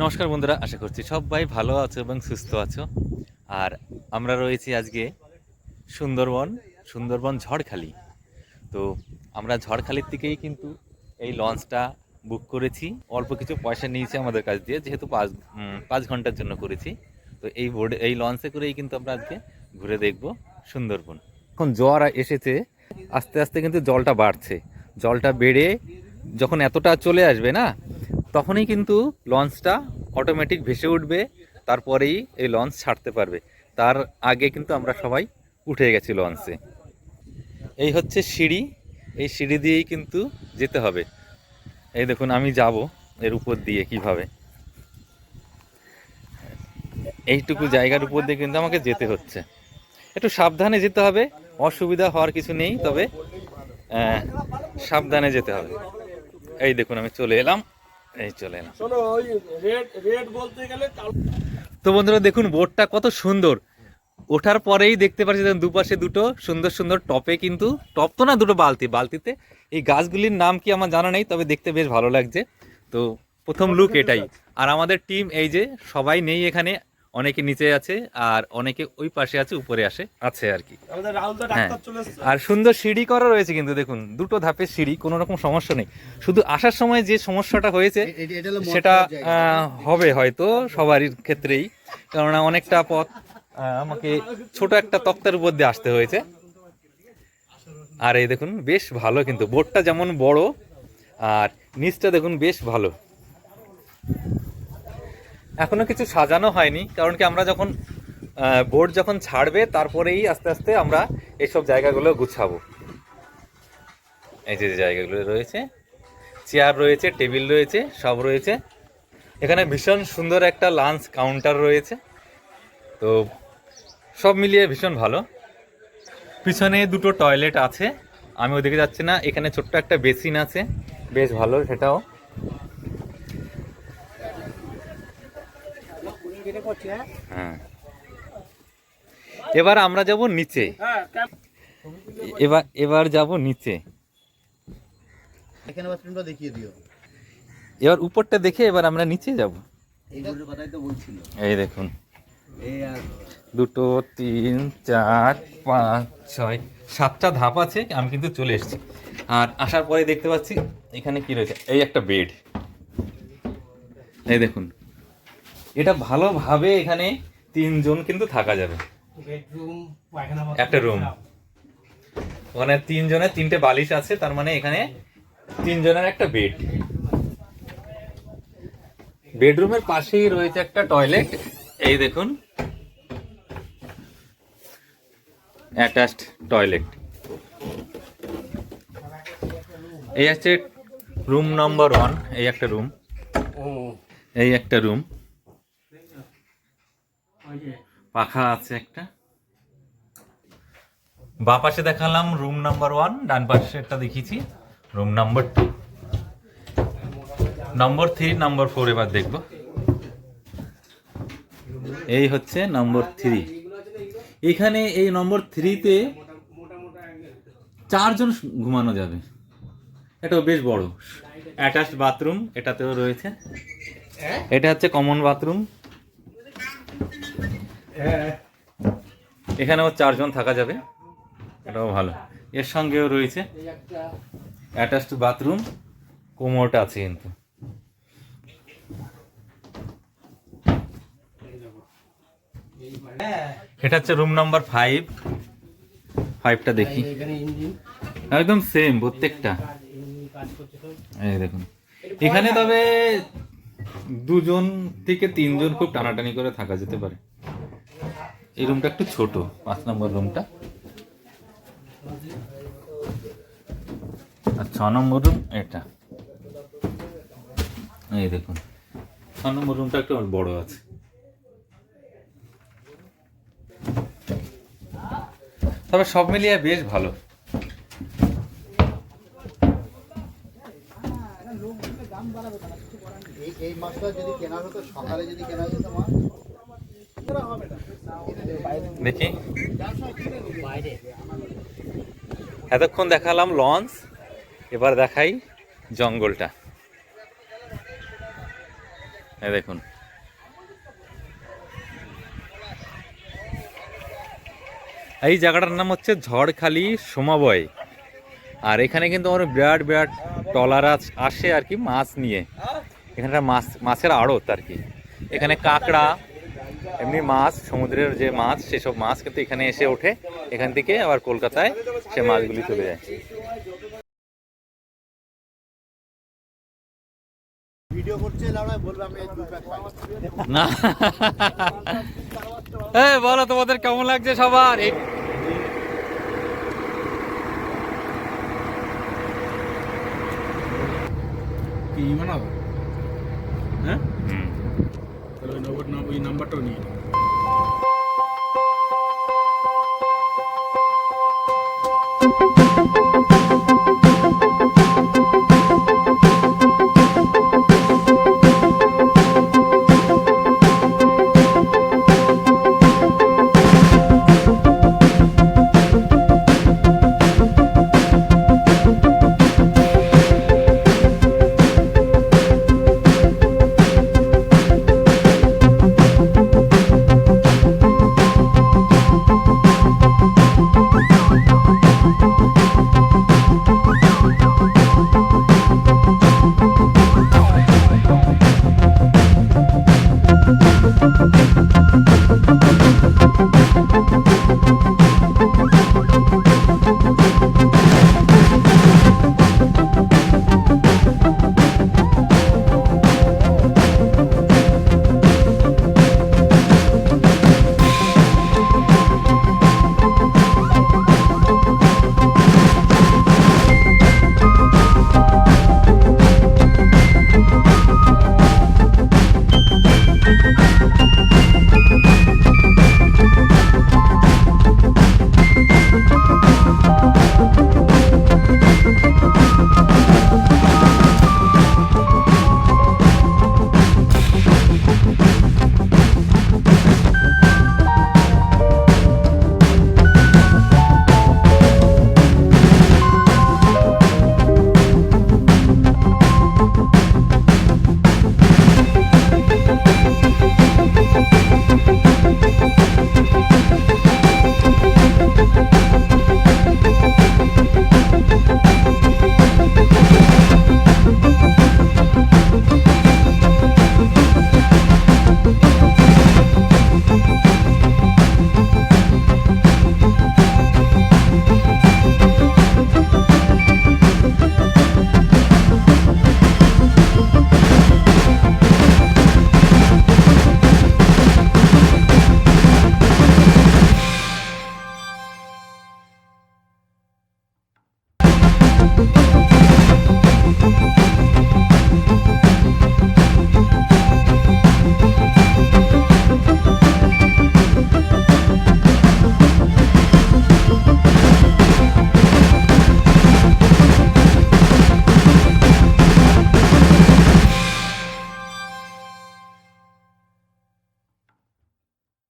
নমস্কার বন্ধুরা, আশা করছি সবাই ভালো আছো এবং সুস্থ আছো। আর আমরা রয়েছি আজকে সুন্দরবন সুন্দরবন ঝড়খালি। তো আমরা ঝড়খালির থেকেই কিন্তু এই লঞ্চটা বুক করেছি। অল্প কিছু পয়সা নিয়েছে আমাদের কাছ দিয়ে, যেহেতু 5 ঘন্টার জন্য করেছি। তো এই লঞ্চে করেই কিন্তু আমরা আজকে ঘুরে দেখব সুন্দরবন। এখন জ্বর এসেছে, আস্তে আস্তে কিন্তু জলটা বাড়ছে। জলটা বেড়ে যখন এতটা চলে আসবে না, তখনই কিন্তু লঞ্চটা অটোমেটিক ভেসে উঠবে। তারপরেই এই লঞ্চ ছাড়তে পারবে। তার আগে কিন্তু আমরা সবাই উঠে গেছি লঞ্চে। এই হচ্ছে সিঁড়ি, এই সিঁড়ি দিয়েই কিন্তু যেতে হবে। এই দেখুন, আমি যাব এর উপর দিয়ে কিভাবে। এইটুকু জায়গার উপর দিয়ে কিন্তু আমাকে যেতে হচ্ছে। একটু সাবধানে যেতে হবে, অসুবিধা হওয়ার কিছু নেই, তবে সাবধানে যেতে হবে। এই দেখুন, আমি চলে এলাম। তো বন্ধুরা দেখুন, বোটটা কত সুন্দর। ওঠার পরেই দেখতে পাচ্ছি দুপাশে দুটো সুন্দর সুন্দর টপে, কিন্তু টপ তো না, দুটো বালতিতে এই গাছগুলির নাম কি আমার জানা নেই, তবে দেখতে বেশ ভালো লাগছে। তো প্রথম লুক এটাই। আর আমাদের টিম এই যে সবাই নেই এখানে, অনেকে নিচে আছে আর অনেকে ওই পাশে আছে, উপরে আছে আর কি। হ্যাঁ, আর সুন্দর সিঁড়ি করা রয়েছে কিন্তু দেখুন, দুটো ধাপের সিঁড়ি, কোনো রকম সমস্যা নেই। শুধু আসার সময় যে সমস্যাটা হয়েছে সেটা হবে হয়তো সবারই ক্ষেত্রেই, কেননা অনেকটা পথ আমাকে ছোট একটা তক্তার উপর দিয়ে আসতে হয়েছে। আর এই দেখুন, বেশ ভালো কিন্তু বোটটা যেমন বড়, আর নিচটা দেখুন বেশ ভালো। এখনো কিছু সাজানো হয়নি, কারণ কি আমরা যখন বোট যখন ছাড়বে তারপরেই আস্তে আস্তে আমরা এইসব জায়গাগুলো গুছাবো। এই যে জায়গাগুলো রয়েছে, চেয়ার রয়েছে, টেবিল রয়েছে, সব রয়েছে। এখানে ভীষণ সুন্দর একটা লাঞ্চ কাউন্টার রয়েছে। তো সব মিলিয়ে ভীষণ ভালো। পিছনে দুটো টয়লেট আছে, আমি ওদিকে যাচ্ছি না। এখানে ছোট্ট একটা বেসিন আছে, বেশ ভালো সেটাও। হ্যাঁ, এবার আমরা যাব নিচে। এবার যাব নিচে। এবার উপরটা দেখে এবার আমরা নিচে যাব। এই দেখুন, 2 3 4 5 6 7টা ধাপ আছে। আমি কিন্তু চলে এসেছি। আর আসার পরে দেখতে পাচ্ছি এখানে কি রয়েছে, এই একটা বেড। এই দেখুন, এটা ভালোভাবে এখানে 3 জন কিন্তু থাকা যাবে। একটা রুম, ওখানে 3 জনের 3টে বালিশ আছে, তার মানে এখানে 3 জনের একটা বেড। বেডরুমের পাশেই রয়েছে একটা টয়লেট। এই দেখুন, অ্যাটাচড টয়লেট। এই আছে রুম নম্বর 1। এই একটা রুম, এই একটা রুম, পাখা আছে একটা। বাঁ পাশে দেখালাম রুম নাম্বার 1, ডান পাশে একটা দেখিয়েছি রুম নাম্বার 2। নম্বর 3, নম্বর 4 এবার দেখব। এই হচ্ছে নম্বর 3। এখানে এই নম্বর 3-তে 4 জন ঘুমানো যাবে। এটাও বেশ বড়। অ্যাটাচড বাথরুম এটাতেও রয়েছে। এটা হচ্ছে কমন বাথরুম। এখানেও 4 জন থাকা যাবে, এটাও ভালো। এর সঙ্গেও রয়েছে অ্যাটাচড বাথরুম, কোমোট আছে কিন্তু। এটা হচ্ছে রুম নাম্বার 5। 5টা দেখি, একদম সেম প্রত্যেকটা। এই দেখুন, এখানে তবে 2 জন থেকে 3 জন খুব টানাটানি করে থাকা যেতে পারে। এই রুমটা একটু ছোট, 5 নম্বর রুমটা। আর 6 নম্বর রুম এটা। এই দেখুন, 6 নম্বর রুমটা একটু বড় আছে। তবে সব মিলিয়ে বেশ ভালো। এই মাছটা যদি কেনা হতো সকালে, যদি কেনা যেত মাছ দেখি। এতক্ষণ দেখালাম লঞ্চ, এবার দেখাই জঙ্গলটা। এই দেখুন, এই জায়গাটার নাম হচ্ছে ঝড়খালি সোমাবয়। আর এখানে কিন্তু আমার বিরাট বিরাট ট্রলার আসে আর কি মাছ নিয়ে। এখানটা মাছের আড়ত আর কি। এখানে কাঁকড়া, এমনি মাছ, সমুদ্রের যে মাছ, সেসব মাছ কিন্তু এখানে এসে ওঠে। এখান থেকে আবার কলকাতায় সে মাছগুলি চলে যায়। ভিডিও করছে লাউড়া বলবে আমি এই 2 প্যাক খাই। না, এই বলো তোমাদের কেমন লাগছে সবার? কি বানাবো? হ্যাঁ, তাহলে ওই নাম্বারটাও নিয়ে নাও।